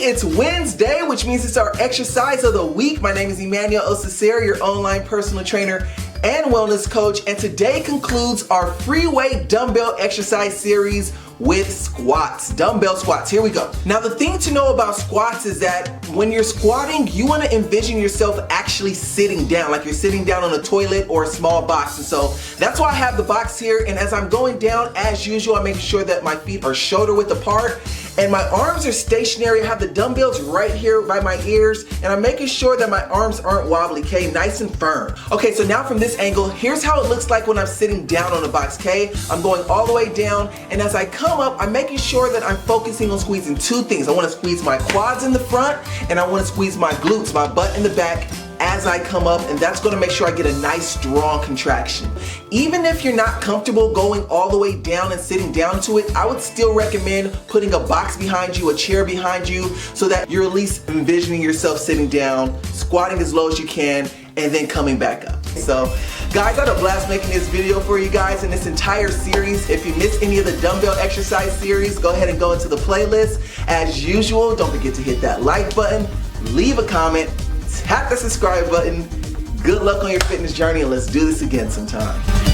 it's Wednesday, which means it's our exercise of the week. My name is Emmanuel Osiseri, your online personal trainer and wellness coach, and today concludes our free weight dumbbell exercise series with squats, dumbbell squats. Here we go. Now the thing to know about squats is that when you're squatting, you want to envision yourself actually sitting down, like you're sitting down on a toilet or a small box. And so that's why I have the box here, and as I'm going down, as usual, I'm making sure that my feet are shoulder width apart and my arms are stationary. I have the dumbbells right here by my ears, and I'm making sure that my arms aren't wobbly, okay? Nice and firm. Okay, so now from this angle, here's how it looks like when I'm sitting down on the box, okay? I'm going all the way down, and as I come up, I'm making sure that I'm focusing on squeezing two things. I want to squeeze my quads in the front, and I want to squeeze my glutes, my butt in the back, as I come up, and that's going to make sure I get a nice strong contraction. Even if you're not comfortable going all the way down and sitting down to it, I would still recommend putting a box behind you, a chair behind you, so that you're at least envisioning yourself sitting down, squatting as low as you can, and then coming back up. So guys, I had a blast making this video for you guys in this entire series. If you missed any of the dumbbell exercise series, go ahead and go into the playlist. As usual, don't forget to hit that like button, leave a comment, tap the subscribe button. Good luck on your fitness journey, and let's do this again sometime.